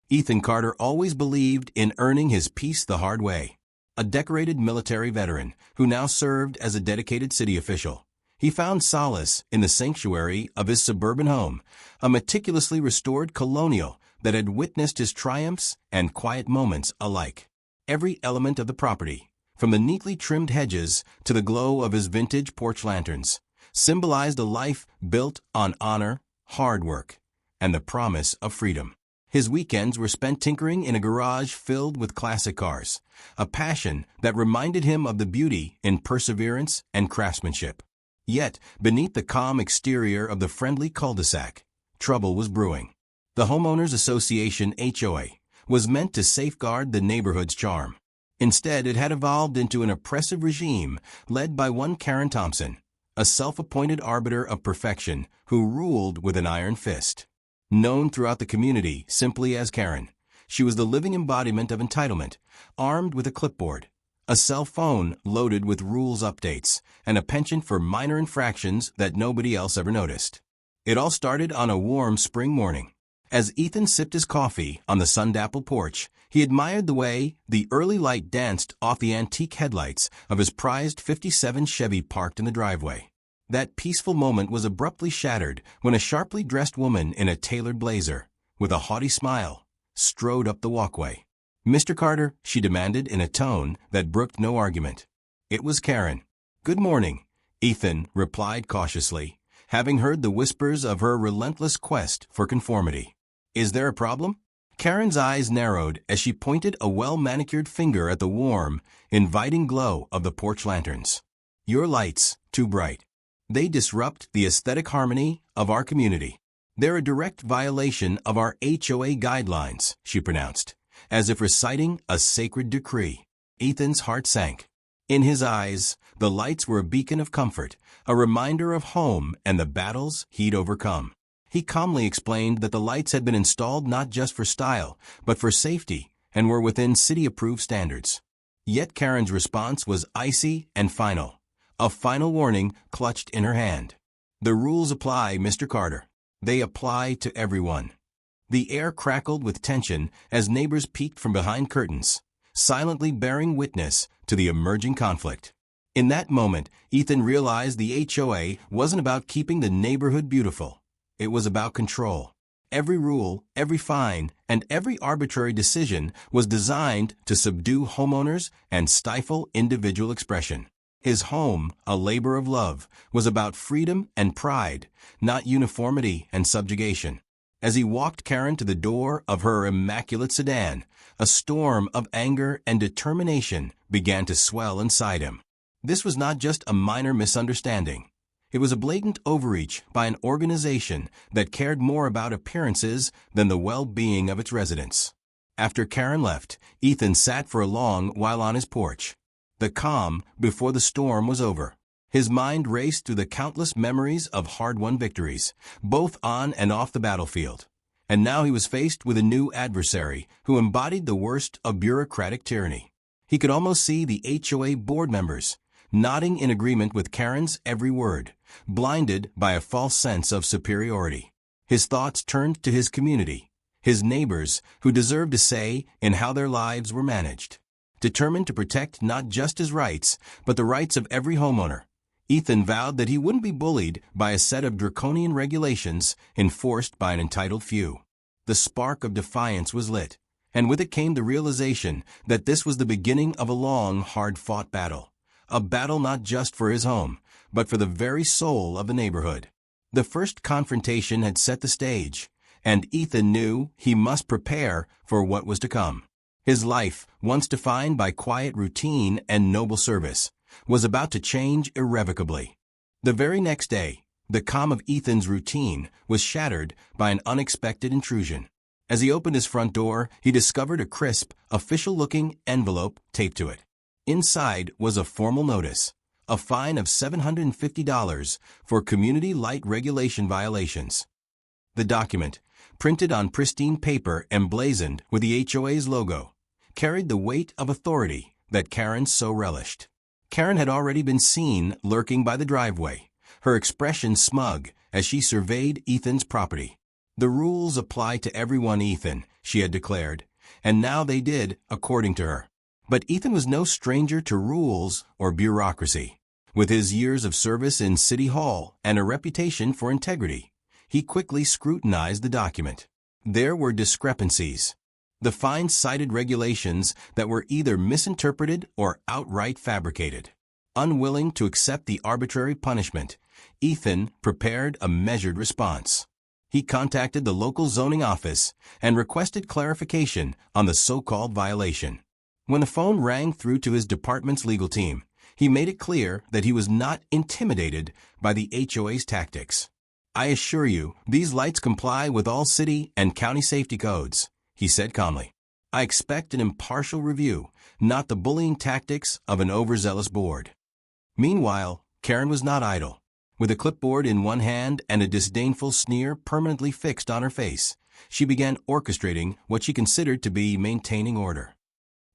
Ethan Carter always believed in earning his peace the hard way. A decorated military veteran who now served as a dedicated city official, he found solace in the sanctuary of his suburban home, a meticulously restored colonial that had witnessed his triumphs and quiet moments alike. Every element of the property, from the neatly trimmed hedges to the glow of his vintage porch lanterns, symbolized a life built on honor, hard work, and the promise of freedom. His weekends were spent tinkering in a garage filled with classic cars, a passion that reminded him of the beauty in perseverance and craftsmanship. Yet, beneath the calm exterior of the friendly cul-de-sac, trouble was brewing. The Homeowners Association HOA was meant to safeguard the neighborhood's charm. Instead, it had evolved into an oppressive regime led by one Karen Thompson, a self-appointed arbiter of perfection who ruled with an iron fist. Known throughout the community simply as Karen, she was the living embodiment of entitlement, armed with a clipboard, a cell phone loaded with rules updates, and a penchant for minor infractions that nobody else ever noticed. It all started on a warm spring morning. As Ethan sipped his coffee on the sun-dappled porch, he admired the way the early light danced off the antique headlights of his prized '57 Chevy parked in the driveway. That peaceful moment was abruptly shattered when a sharply dressed woman in a tailored blazer, with a haughty smile, strode up the walkway. "Mr. Carter," she demanded in a tone that brooked no argument. It was Karen. "Good morning," Ethan replied cautiously, having heard the whispers of her relentless quest for conformity. "Is there a problem?" Karen's eyes narrowed as she pointed a well-manicured finger at the warm, inviting glow of the porch lanterns. "Your lights, too bright. They disrupt the aesthetic harmony of our community. They're a direct violation of our HOA guidelines," she pronounced, as if reciting a sacred decree. Ethan's heart sank. In his eyes, the lights were a beacon of comfort, a reminder of home and the battles he'd overcome. He calmly explained that the lights had been installed not just for style, but for safety, and were within city-approved standards. Yet Karen's response was icy and final, a final warning clutched in her hand. "The rules apply, Mr. Carter. They apply to everyone." The air crackled with tension as neighbors peeked from behind curtains, silently bearing witness to the emerging conflict. In that moment, Ethan realized the HOA wasn't about keeping the neighborhood beautiful. It was about control. Every rule, every fine, and every arbitrary decision was designed to subdue homeowners and stifle individual expression. His home, a labor of love, was about freedom and pride, not uniformity and subjugation. As he walked Karen to the door of her immaculate sedan, a storm of anger and determination began to swell inside him. This was not just a minor misunderstanding. It was a blatant overreach by an organization that cared more about appearances than the well-being of its residents. After Karen left, Ethan sat for a long while on his porch. The calm before the storm was over. His mind raced through the countless memories of hard-won victories, both on and off the battlefield. And now he was faced with a new adversary who embodied the worst of bureaucratic tyranny. He could almost see the HOA board members, nodding in agreement with Karen's every word, blinded by a false sense of superiority. His thoughts turned to his community, his neighbors who deserved a say in how their lives were managed. Determined to protect not just his rights, but the rights of every homeowner, Ethan vowed that he wouldn't be bullied by a set of draconian regulations enforced by an entitled few. The spark of defiance was lit, and with it came the realization that this was the beginning of a long, hard-fought battle. A battle not just for his home, but for the very soul of the neighborhood. The first confrontation had set the stage, and Ethan knew he must prepare for what was to come. His life, once defined by quiet routine and noble service, was about to change irrevocably. The very next day, the calm of Ethan's routine was shattered by an unexpected intrusion. As he opened his front door, he discovered a crisp, official-looking envelope taped to it. Inside was a formal notice, a fine of $750 for community light regulation violations. The document, printed on pristine paper emblazoned with the HOA's logo, carried the weight of authority that Karen so relished. Karen had already been seen lurking by the driveway, her expression smug as she surveyed Ethan's property. "The rules apply to everyone, Ethan," she had declared, and now they did, according to her. But Ethan was no stranger to rules or bureaucracy. With his years of service in City Hall and a reputation for integrity, he quickly scrutinized the document. There were discrepancies. The fine cited regulations that were either misinterpreted or outright fabricated. Unwilling to accept the arbitrary punishment, Ethan prepared a measured response. He contacted the local zoning office and requested clarification on the so-called violation. When the phone rang through to his department's legal team, he made it clear that he was not intimidated by the HOA's tactics. "I assure you, these lights comply with all city and county safety codes," he said calmly. "I expect an impartial review, not the bullying tactics of an overzealous board." Meanwhile, Karen was not idle. With a clipboard in one hand and a disdainful sneer permanently fixed on her face, she began orchestrating what she considered to be maintaining order.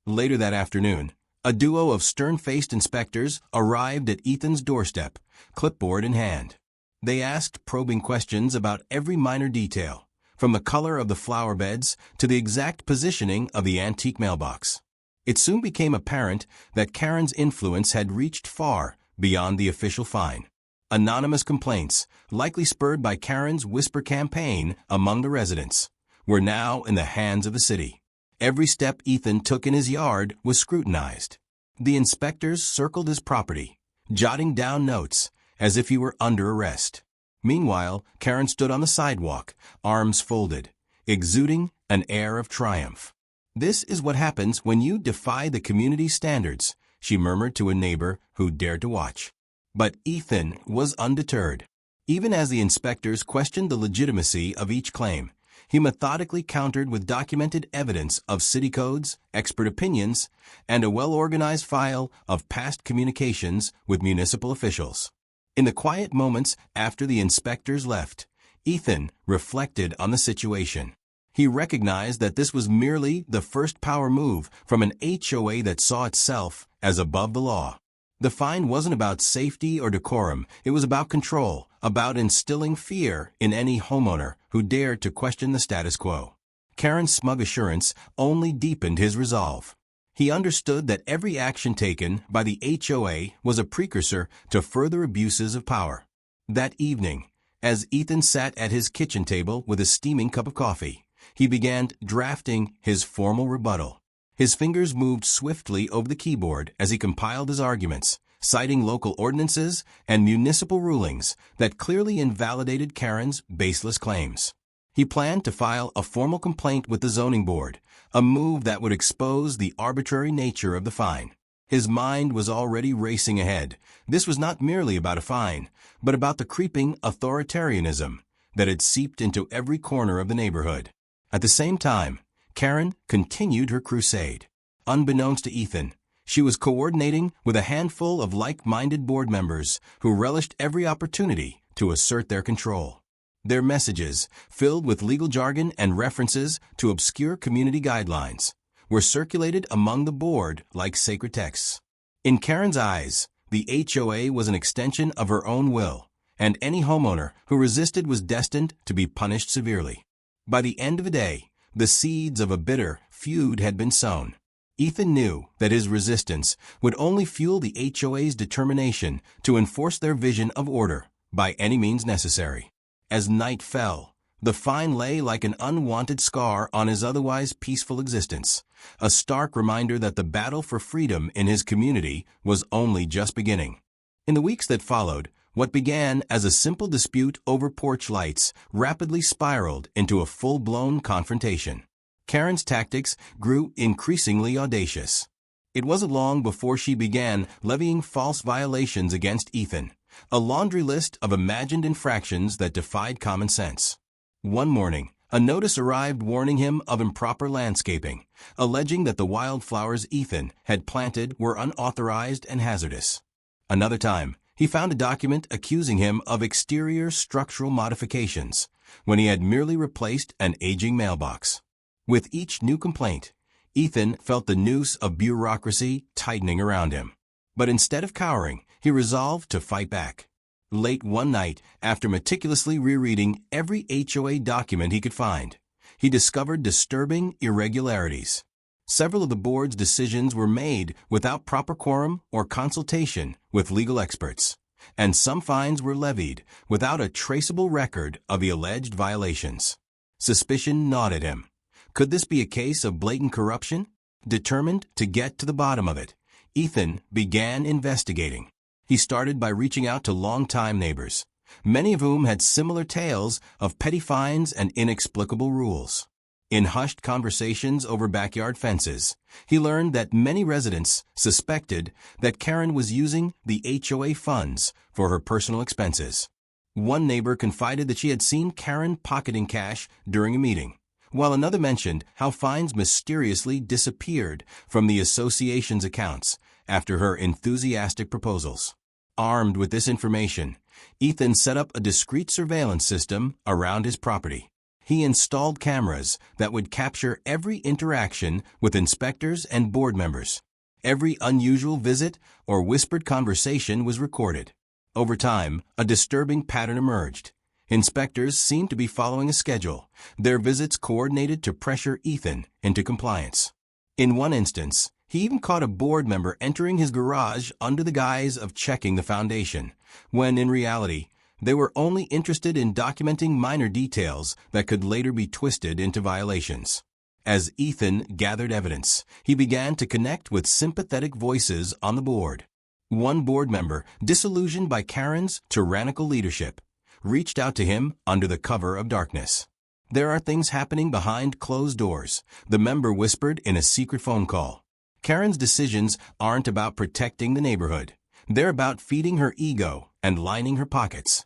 Later that afternoon, a duo of stern-faced inspectors arrived at Ethan's doorstep, clipboard in hand. They asked probing questions about every minor detail, from the color of the flower beds to the exact positioning of the antique mailbox. It soon became apparent that Karen's influence had reached far beyond the official fine. Anonymous complaints, likely spurred by Karen's whisper campaign among the residents, were now in the hands of the city. Every step Ethan took in his yard was scrutinized. The inspectors circled his property, jotting down notes as if he were under arrest. Meanwhile, Karen stood on the sidewalk, arms folded, exuding an air of triumph. "This is what happens when you defy the community's standards," she murmured to a neighbor who dared to watch. But Ethan was undeterred. Even as the inspectors questioned the legitimacy of each claim, he methodically countered with documented evidence of city codes, expert opinions, and a well-organized file of past communications with municipal officials. In the quiet moments after the inspectors left, Ethan reflected on the situation. He recognized that this was merely the first power move from an HOA that saw itself as above the law. The fine wasn't about safety or decorum, it was about control, about instilling fear in any homeowner who dared to question the status quo. Karen's smug assurance only deepened his resolve. He understood that every action taken by the HOA was a precursor to further abuses of power. That evening, as Ethan sat at his kitchen table with a steaming cup of coffee, he began drafting his formal rebuttal. His fingers moved swiftly over the keyboard as he compiled his arguments, citing local ordinances and municipal rulings that clearly invalidated Karen's baseless claims. He planned to file a formal complaint with the zoning board, a move that would expose the arbitrary nature of the fine. His mind was already racing ahead. This was not merely about a fine, but about the creeping authoritarianism that had seeped into every corner of the neighborhood. At the same time, Karen continued her crusade. Unbeknownst to Ethan, she was coordinating with a handful of like-minded board members who relished every opportunity to assert their control. Their messages, filled with legal jargon and references to obscure community guidelines, were circulated among the board like sacred texts. In Karen's eyes, the HOA was an extension of her own will, and any homeowner who resisted was destined to be punished severely. By the end of the day, the seeds of a bitter feud had been sown. Ethan knew that his resistance would only fuel the HOA's determination to enforce their vision of order by any means necessary. As night fell, the fine lay like an unwanted scar on his otherwise peaceful existence, a stark reminder that the battle for freedom in his community was only just beginning. In the weeks that followed, what began as a simple dispute over porch lights rapidly spiraled into a full-blown confrontation. Karen's tactics grew increasingly audacious. It wasn't long before she began levying false violations against Ethan, a laundry list of imagined infractions that defied common sense. One morning, a notice arrived warning him of improper landscaping, alleging that the wildflowers Ethan had planted were unauthorized and hazardous. Another time, he found a document accusing him of exterior structural modifications when he had merely replaced an aging mailbox. With each new complaint, Ethan felt the noose of bureaucracy tightening around him. But instead of cowering, he resolved to fight back. Late one night, after meticulously rereading every HOA document he could find, he discovered disturbing irregularities. Several of the board's decisions were made without proper quorum or consultation with legal experts, and some fines were levied without a traceable record of the alleged violations. Suspicion gnawed at him. Could this be a case of blatant corruption? Determined to get to the bottom of it, Ethan began investigating. He started by reaching out to longtime neighbors, many of whom had similar tales of petty fines and inexplicable rules. In hushed conversations over backyard fences, he learned that many residents suspected that Karen was using the HOA funds for her personal expenses. One neighbor confided that she had seen Karen pocketing cash during a meeting, while another mentioned how fines mysteriously disappeared from the association's accounts after her enthusiastic proposals. Armed with this information, Ethan set up a discreet surveillance system around his property. He installed cameras that would capture every interaction with inspectors and board members. Every unusual visit or whispered conversation was recorded. Over time, a disturbing pattern emerged. Inspectors seemed to be following a schedule, their visits coordinated to pressure Ethan into compliance. In one instance, he even caught a board member entering his garage under the guise of checking the foundation, when in reality, they were only interested in documenting minor details that could later be twisted into violations. As Ethan gathered evidence, he began to connect with sympathetic voices on the board. One board member, disillusioned by Karen's tyrannical leadership, reached out to him under the cover of darkness. "There are things happening behind closed doors," the member whispered in a secret phone call. "Karen's decisions aren't about protecting the neighborhood. They're about feeding her ego and lining her pockets."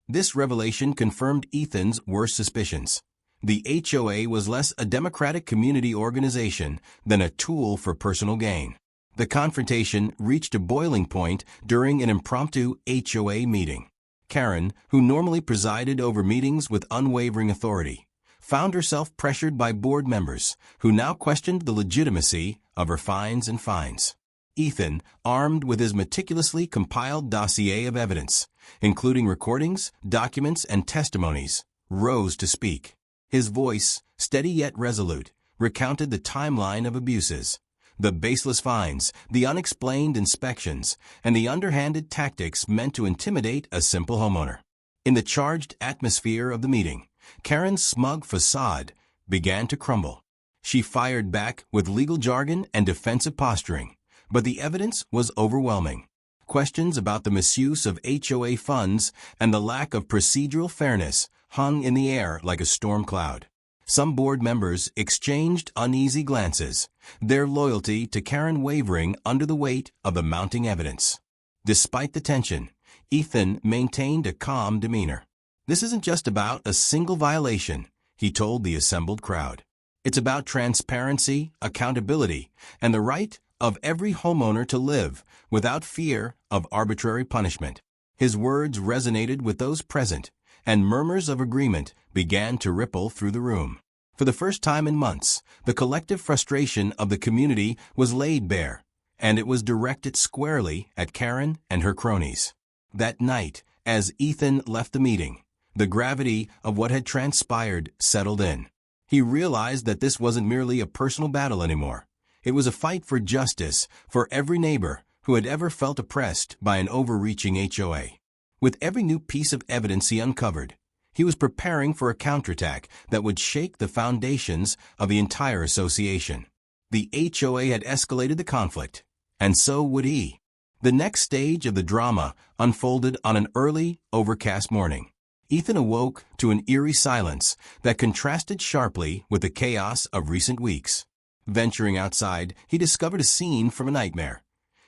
This revelation confirmed Ethan's worst suspicions. The HOA was less a democratic community organization than a tool for personal gain. The confrontation reached a boiling point during an impromptu HOA meeting. Karen, who normally presided over meetings with unwavering authority, found herself pressured by board members who now questioned the legitimacy of her fines and fines. Ethan, armed with his meticulously compiled dossier of evidence, including recordings, documents, and testimonies, rose to speak. His voice, steady yet resolute, recounted the timeline of abuses, the baseless fines, the unexplained inspections, and the underhanded tactics meant to intimidate a simple homeowner. In the charged atmosphere of the meeting, Karen's smug facade began to crumble. She fired back with legal jargon and defensive posturing, but the evidence was overwhelming. Questions about the misuse of HOA funds and the lack of procedural fairness hung in the air like a storm cloud. Some board members exchanged uneasy glances, their loyalty to Karen wavering under the weight of the mounting evidence. Despite the tension, Ethan maintained a calm demeanor. "This isn't just about a single violation," he told the assembled crowd. "It's about transparency, accountability, and the right of every homeowner to live without fear of arbitrary punishment." His words resonated with those present, and murmurs of agreement began to ripple through the room. For the first time in months, the collective frustration of the community was laid bare, and it was directed squarely at Karen and her cronies. That night, as Ethan left the meeting, the gravity of what had transpired settled in. He realized that this wasn't merely a personal battle anymore. It was a fight for justice for every neighbor who had ever felt oppressed by an overreaching HOA. With every new piece of evidence he uncovered, he was preparing for a counterattack that would shake the foundations of the entire association. The HOA had escalated the conflict, and so would he. The next stage of the drama unfolded on an early, overcast morning. Ethan awoke to an eerie silence that contrasted sharply with the chaos of recent weeks. Venturing outside, he discovered a scene from a nightmare.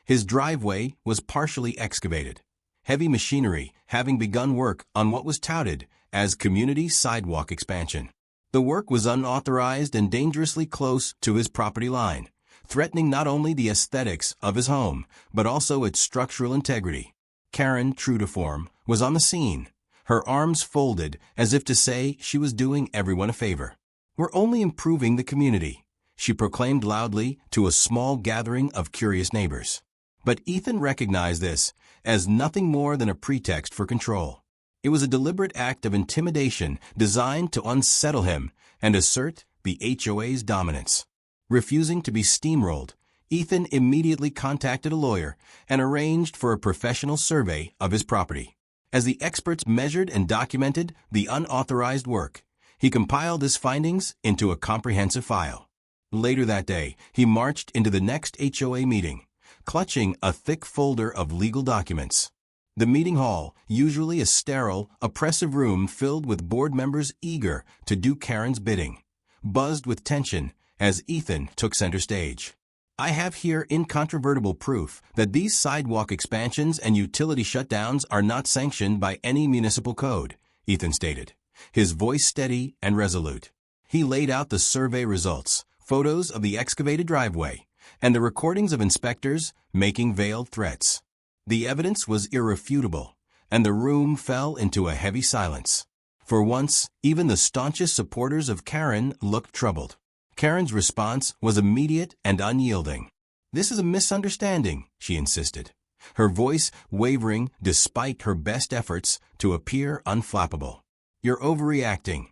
His driveway was partially excavated, heavy machinery having begun work on what was touted as community sidewalk expansion. The work was unauthorized and dangerously close to his property line, threatening not only the aesthetics of his home, but also its structural integrity. Karen, true to form, was on the scene, her arms folded as if to say she was doing everyone a favor. "We're only improving the community," she proclaimed loudly to a small gathering of curious neighbors. But Ethan recognized this as nothing more than a pretext for control. It was a deliberate act of intimidation designed to unsettle him and assert the HOA's dominance. Refusing to be steamrolled, Ethan immediately contacted a lawyer and arranged for a professional survey of his property. As the experts measured and documented the unauthorized work, he compiled his findings into a comprehensive file. Later that day, he marched into the next HOA meeting, clutching a thick folder of legal documents. The meeting hall, usually a sterile, oppressive room filled with board members eager to do Karen's bidding, buzzed with tension as Ethan took center stage. "I have here incontrovertible proof that these sidewalk expansions and utility shutdowns are not sanctioned by any municipal code," Ethan stated, his voice steady and resolute. He laid out the survey results, photos of the excavated driveway, and the recordings of inspectors making veiled threats. The evidence was irrefutable, and the room fell into a heavy silence. For once, even the staunchest supporters of Karen looked troubled. Karen's response was immediate and unyielding. "This is a misunderstanding," she insisted, her voice wavering despite her best efforts to appear unflappable. "You're overreacting."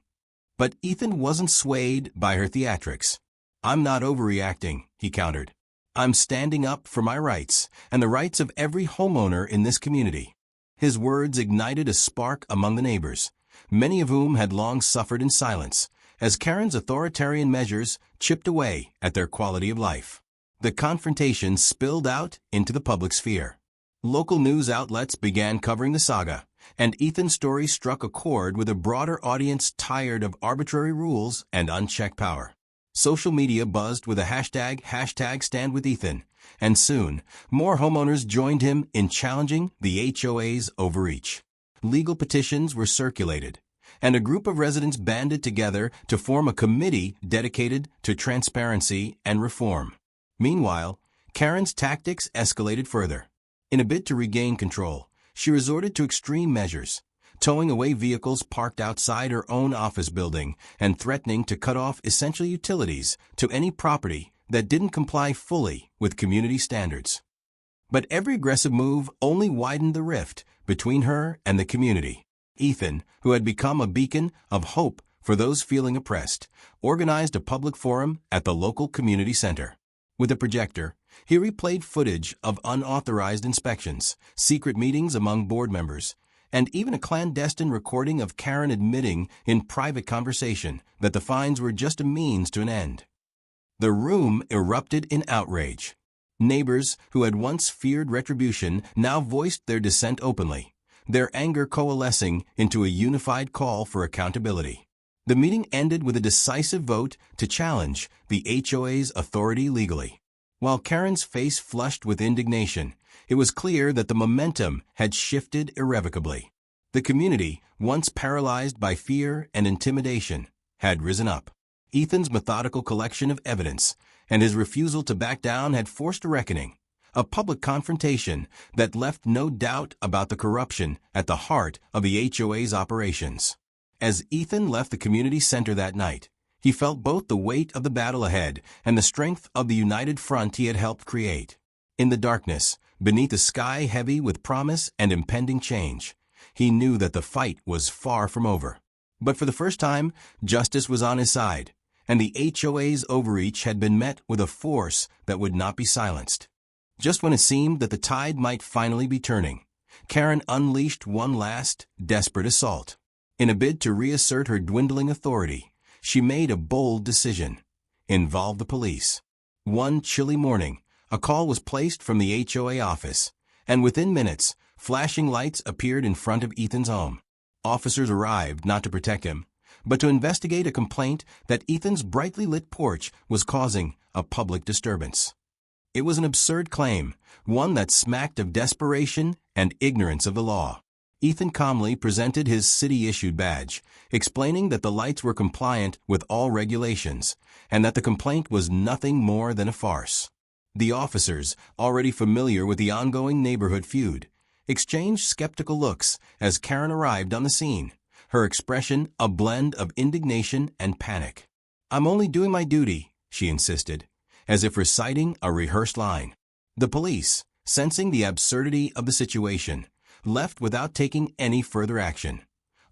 But Ethan wasn't swayed by her theatrics. "I'm not overreacting," he countered. "I'm standing up for my rights and the rights of every homeowner in this community." His words ignited a spark among the neighbors, many of whom had long suffered in silence, as Karen's authoritarian measures chipped away at their quality of life. The confrontation spilled out into the public sphere. Local news outlets began covering the saga, and Ethan's story struck a chord with a broader audience tired of arbitrary rules and unchecked power. Social media buzzed with a hashtag #StandWithEthan, and soon, more homeowners joined him in challenging the HOA's overreach. Legal petitions were circulated, and a group of residents banded together to form a committee dedicated to transparency and reform. Meanwhile, Karen's tactics escalated further. In a bid to regain control, she resorted to extreme measures, towing away vehicles parked outside her own office building and threatening to cut off essential utilities to any property that didn't comply fully with community standards. But every aggressive move only widened the rift between her and the community. Ethan, who had become a beacon of hope for those feeling oppressed, organized a public forum at the local community center. With a projector, he replayed footage of unauthorized inspections, secret meetings among board members, and even a clandestine recording of Karen admitting in private conversation that the fines were just a means to an end. The room erupted in outrage. Neighbors who had once feared retribution now voiced their dissent openly, their anger coalescing into a unified call for accountability. The meeting ended with a decisive vote to challenge the HOA's authority legally. While Karen's face flushed with indignation, it was clear that the momentum had shifted irrevocably. The community, once paralyzed by fear and intimidation, had risen up. Ethan's methodical collection of evidence and his refusal to back down had forced a reckoning, a public confrontation that left no doubt about the corruption at the heart of the HOA's operations. As Ethan left the community center that night, he felt both the weight of the battle ahead and the strength of the united front he had helped create. In the darkness, beneath a sky heavy with promise and impending change, he knew that the fight was far from over. But for the first time, justice was on his side, and the HOA's overreach had been met with a force that would not be silenced. Just when it seemed that the tide might finally be turning, Karen unleashed one last, desperate assault. In a bid to reassert her dwindling authority, she made a bold decision: involve the police. One chilly morning, a call was placed from the HOA office, and within minutes, flashing lights appeared in front of Ethan's home. Officers arrived not to protect him, but to investigate a complaint that Ethan's brightly lit porch was causing a public disturbance. It was an absurd claim, one that smacked of desperation and ignorance of the law. Ethan calmly presented his city-issued badge, explaining that the lights were compliant with all regulations and that the complaint was nothing more than a farce. The officers, already familiar with the ongoing neighborhood feud, exchanged skeptical looks as Karen arrived on the scene, her expression a blend of indignation and panic. "I'm only doing my duty," she insisted, as if reciting a rehearsed line. The police, sensing the absurdity of the situation, left without taking any further action.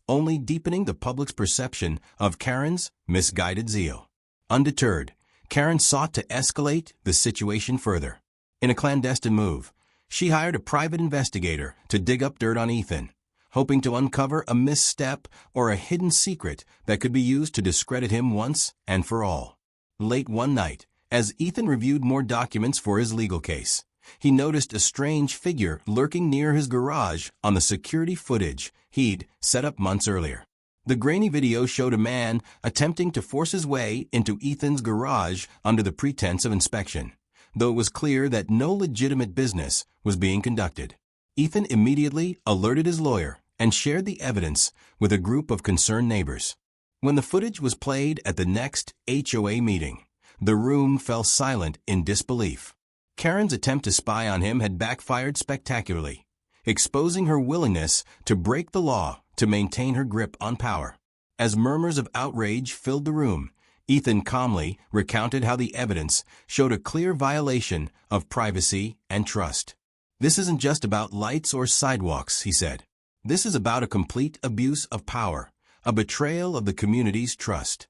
only deepening the public's perception of Karen's misguided zeal. Undeterred, Karen sought to escalate the situation further. In a clandestine move, she hired a private investigator to dig up dirt on Ethan, hoping to uncover a misstep or a hidden secret that could be used to discredit him once and for all. Late one night, as Ethan reviewed more documents for his legal case, he noticed a strange figure lurking near his garage on the security footage he'd set up months earlier. The grainy video showed a man attempting to force his way into Ethan's garage under the pretense of inspection, though it was clear that no legitimate business was being conducted. Ethan immediately alerted his lawyer and shared the evidence with a group of concerned neighbors. When the footage was played at the next HOA meeting, the room fell silent in disbelief. Karen's attempt to spy on him had backfired spectacularly, exposing her willingness to break the law to maintain her grip on power. As murmurs of outrage filled the room, Ethan calmly recounted how the evidence showed a clear violation of privacy and trust. "This isn't just about lights or sidewalks," he said. "This is about a complete abuse of power, a betrayal of the community's trust."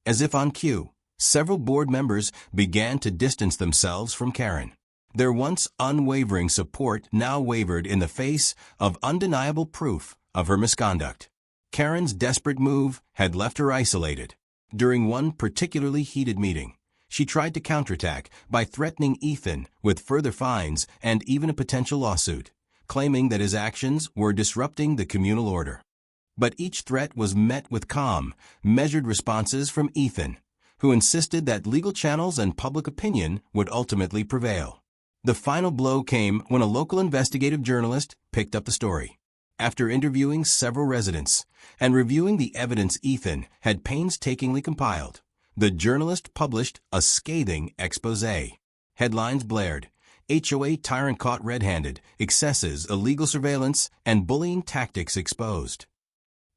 As if on cue, several board members began to distance themselves from Karen. Their once unwavering support now wavered in the face of undeniable proof of her misconduct. Karen's desperate move had left her isolated. During one particularly heated meeting, she tried to counterattack by threatening Ethan with further fines and even a potential lawsuit, claiming that his actions were disrupting the communal order. But each threat was met with calm, measured responses from Ethan, who insisted that legal channels and public opinion would ultimately prevail. The final blow came when a local investigative journalist picked up the story. After interviewing several residents and reviewing the evidence Ethan had painstakingly compiled, the journalist published a scathing exposé. Headlines blared, "HOA tyrant caught red-handed, excesses, illegal surveillance, and bullying tactics exposed."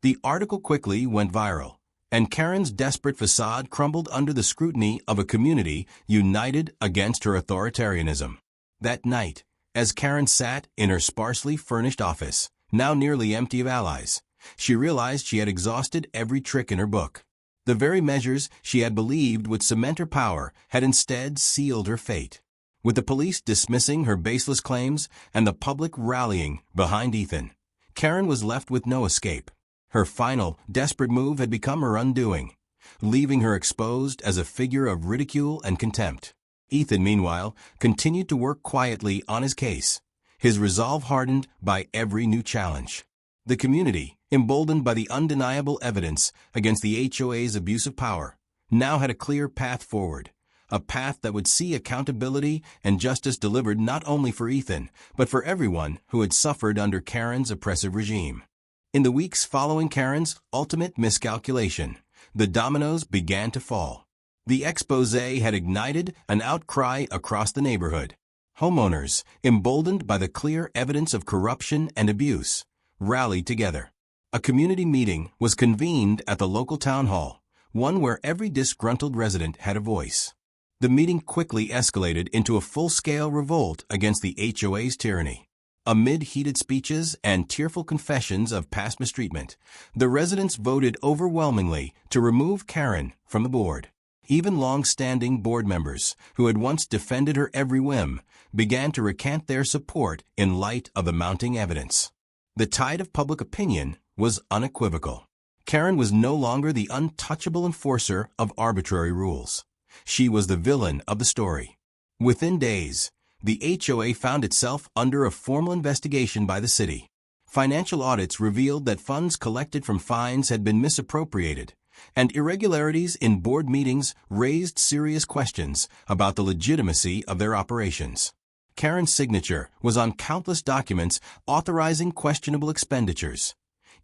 The article quickly went viral, and Karen's desperate facade crumbled under the scrutiny of a community united against her authoritarianism. That night, as Karen sat in her sparsely furnished office, now nearly empty of allies, she realized she had exhausted every trick in her book. The very measures she had believed would cement her power had instead sealed her fate. With the police dismissing her baseless claims and the public rallying behind Ethan, Karen was left with no escape. Her final, desperate move had become her undoing, leaving her exposed as a figure of ridicule and contempt. Ethan, meanwhile, continued to work quietly on his case, his resolve hardened by every new challenge. The community, emboldened by the undeniable evidence against the HOA's abuse of power, now had a clear path forward, a path that would see accountability and justice delivered not only for Ethan, but for everyone who had suffered under Karen's oppressive regime. In the weeks following Karen's ultimate miscalculation, the dominoes began to fall. The exposé had ignited an outcry across the neighborhood. Homeowners, emboldened by the clear evidence of corruption and abuse, rallied together. A community meeting was convened at the local town hall, one where every disgruntled resident had a voice. The meeting quickly escalated into a full-scale revolt against the HOA's tyranny. Amid heated speeches and tearful confessions of past mistreatment, the residents voted overwhelmingly to remove Karen from the board. Even long-standing board members, who had once defended her every whim, began to recant their support in light of the mounting evidence. The tide of public opinion was unequivocal. Karen was no longer the untouchable enforcer of arbitrary rules. She was the villain of the story. Within days, the HOA found itself under a formal investigation by the city. Financial audits revealed that funds collected from fines had been misappropriated, and irregularities in board meetings raised serious questions about the legitimacy of their operations. Karen's signature was on countless documents authorizing questionable expenditures,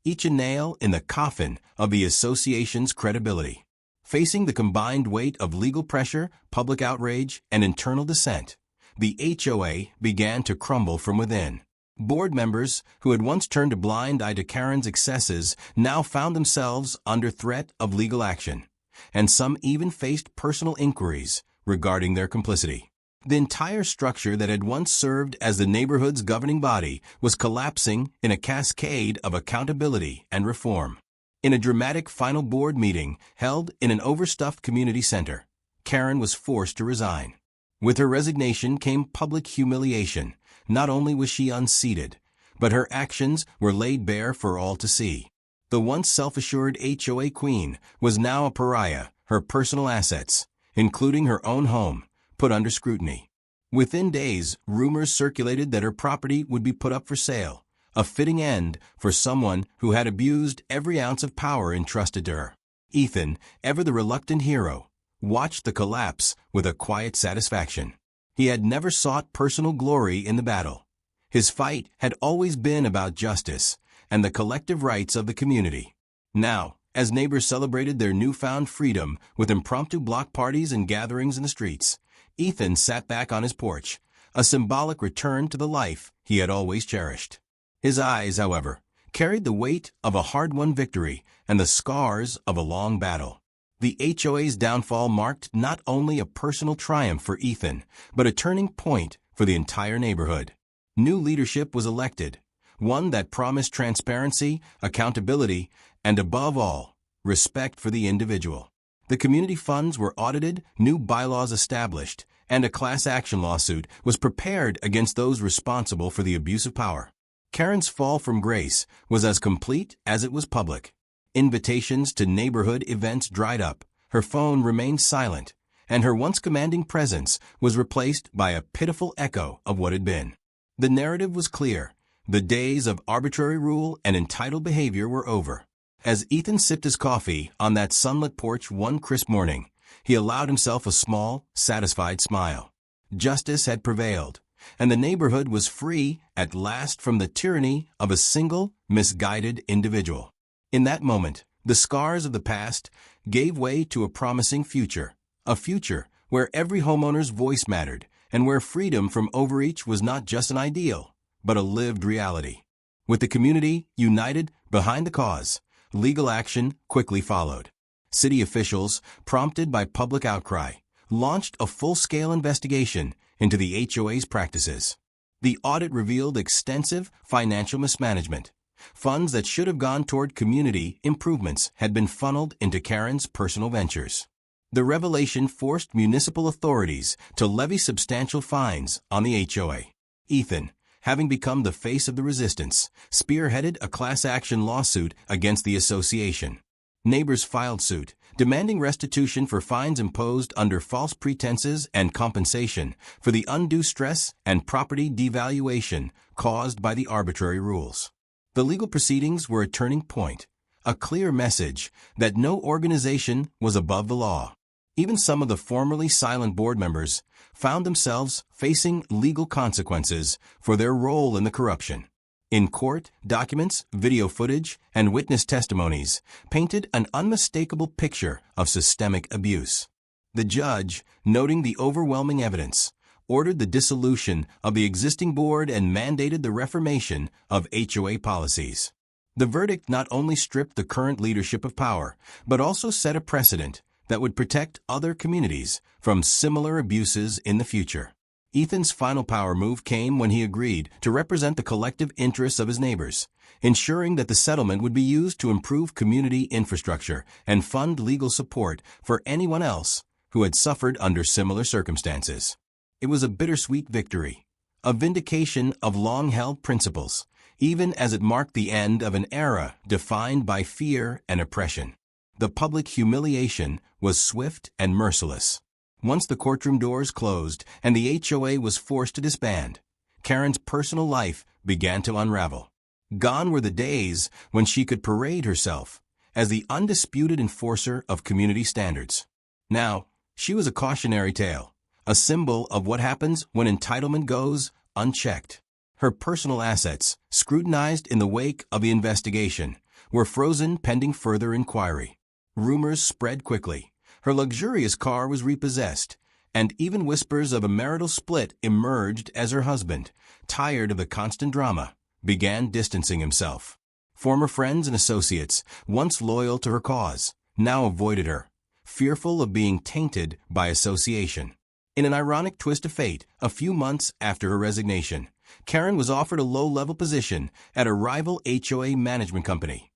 each a nail in the coffin of the association's credibility. Facing the combined weight of legal pressure, public outrage, and internal dissent, the HOA began to crumble from within. Board members who had once turned a blind eye to Karen's excesses now found themselves under threat of legal action, and some even faced personal inquiries regarding their complicity. The entire structure that had once served as the neighborhood's governing body was collapsing in a cascade of accountability and reform. In a dramatic final board meeting held in an overstuffed community center, Karen was forced to resign. With her resignation came public humiliation. Not only was she unseated, but her actions were laid bare for all to see. The once self-assured HOA queen was now a pariah, her personal assets, including her own home, put under scrutiny. Within days, rumors circulated that her property would be put up for sale, a fitting end for someone who had abused every ounce of power entrusted to her. Ethan, ever the reluctant hero, watched the collapse with a quiet satisfaction. He had never sought personal glory in the battle. His fight had always been about justice and the collective rights of the community. Now, as neighbors celebrated their newfound freedom with impromptu block parties and gatherings in the streets, Ethan sat back on his porch, a symbolic return to the life he had always cherished. His eyes, however, carried the weight of a hard-won victory and the scars of a long battle. The HOA's downfall marked not only a personal triumph for Ethan, but a turning point for the entire neighborhood. New leadership was elected, one that promised transparency, accountability, and above all, respect for the individual. The community funds were audited, new bylaws established, and a class action lawsuit was prepared against those responsible for the abuse of power. Karen's fall from grace was as complete as it was public. Invitations to neighborhood events dried up, her phone remained silent, and her once commanding presence was replaced by a pitiful echo of what had been. The narrative was clear. The days of arbitrary rule and entitled behavior were over. As Ethan sipped his coffee on that sunlit porch one crisp morning, he allowed himself a small, satisfied smile. Justice had prevailed, and the neighborhood was free at last from the tyranny of a single, misguided individual. In that moment, the scars of the past gave way to a promising future, a future where every homeowner's voice mattered and where freedom from overreach was not just an ideal, but a lived reality. With the community united behind the cause, legal action quickly followed. City officials, prompted by public outcry, launched a full-scale investigation into the HOA's practices. The audit revealed extensive financial mismanagement. Funds that should have gone toward community improvements had been funneled into Karen's personal ventures. The revelation forced municipal authorities to levy substantial fines on the HOA. Ethan, having become the face of the resistance, spearheaded a class action lawsuit against the association. Neighbors filed suit, demanding restitution for fines imposed under false pretenses and compensation for the undue stress and property devaluation caused by the arbitrary rules. The legal proceedings were a turning point, a clear message that no organization was above the law. Even some of the formerly silent board members found themselves facing legal consequences for their role in the corruption. In court, documents, video footage, and witness testimonies painted an unmistakable picture of systemic abuse. The judge, noting the overwhelming evidence, ordered the dissolution of the existing board and mandated the reformation of HOA policies. The verdict not only stripped the current leadership of power, but also set a precedent that would protect other communities from similar abuses in the future. Ethan's final power move came when he agreed to represent the collective interests of his neighbors, ensuring that the settlement would be used to improve community infrastructure and fund legal support for anyone else who had suffered under similar circumstances. It was a bittersweet victory, a vindication of long-held principles, even as it marked the end of an era defined by fear and oppression. The public humiliation was swift and merciless. Once the courtroom doors closed and the HOA was forced to disband, Karen's personal life began to unravel. Gone were the days when she could parade herself as the undisputed enforcer of community standards. Now, she was a cautionary tale, a symbol of what happens when entitlement goes unchecked. Her personal assets, scrutinized in the wake of the investigation, were frozen pending further inquiry. Rumors spread quickly. Her luxurious car was repossessed, and even whispers of a marital split emerged as her husband, tired of the constant drama, began distancing himself. Former friends and associates, once loyal to her cause, now avoided her, fearful of being tainted by association. In an ironic twist of fate, a few months after her resignation, Karen was offered a low-level position at a rival HOA management company,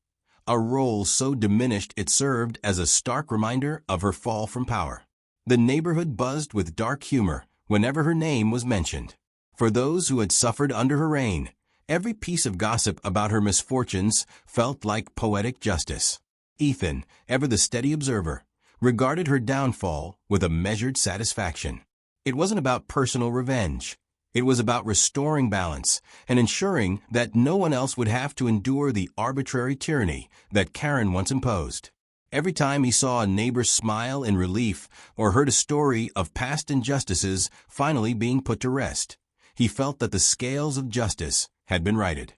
a role so diminished it served as a stark reminder of her fall from power. The neighborhood buzzed with dark humor whenever her name was mentioned. For those who had suffered under her reign, every piece of gossip about her misfortunes felt like poetic justice. Ethan, ever the steady observer, regarded her downfall with a measured satisfaction. It wasn't about personal revenge. It was about restoring balance and ensuring that no one else would have to endure the arbitrary tyranny that Karen once imposed. Every time he saw a neighbor smile in relief or heard a story of past injustices finally being put to rest, he felt that the scales of justice had been righted.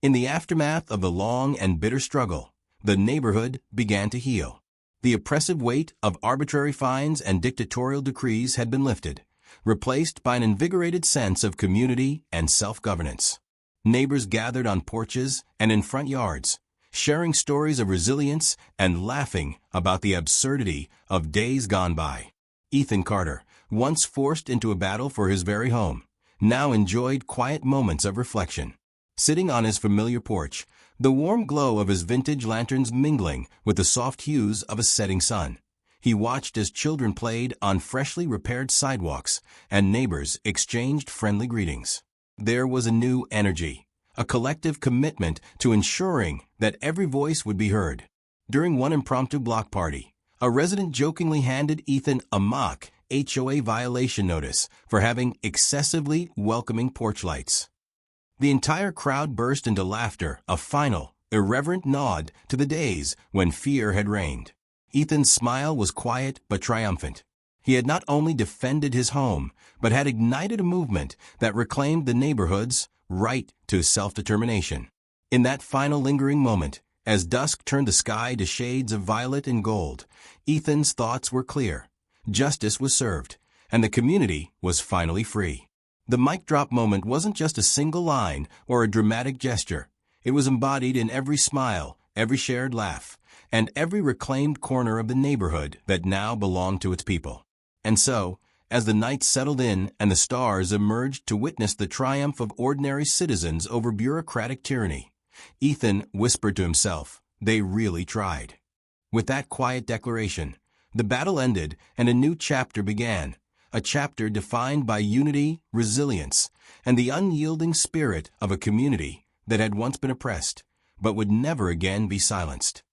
In the aftermath of the long and bitter struggle, the neighborhood began to heal. The oppressive weight of arbitrary fines and dictatorial decrees had been lifted, replaced by an invigorated sense of community and self-governance. Neighbors gathered on porches and in front yards, sharing stories of resilience and laughing about the absurdity of days gone by. Ethan Carter, once forced into a battle for his very home, now enjoyed quiet moments of reflection. Sitting on his familiar porch, the warm glow of his vintage lanterns mingling with the soft hues of a setting sun, he watched as children played on freshly repaired sidewalks and neighbors exchanged friendly greetings. There was a new energy, a collective commitment to ensuring that every voice would be heard. During one impromptu block party, a resident jokingly handed Ethan a mock HOA violation notice for having excessively welcoming porch lights. The entire crowd burst into laughter, a final, irreverent nod to the days when fear had reigned. Ethan's smile was quiet but triumphant. He had not only defended his home, but had ignited a movement that reclaimed the neighborhood's right to self-determination. In that final lingering moment, as dusk turned the sky to shades of violet and gold, Ethan's thoughts were clear. Justice was served, and the community was finally free. The mic drop moment wasn't just a single line or a dramatic gesture. It was embodied in every smile, every shared laugh, and every reclaimed corner of the neighborhood that now belonged to its people. And so, as the night settled in and the stars emerged to witness the triumph of ordinary citizens over bureaucratic tyranny, Ethan whispered to himself, "They really tried." With that quiet declaration, the battle ended and a new chapter began, a chapter defined by unity, resilience, and the unyielding spirit of a community that had once been oppressed, but would never again be silenced.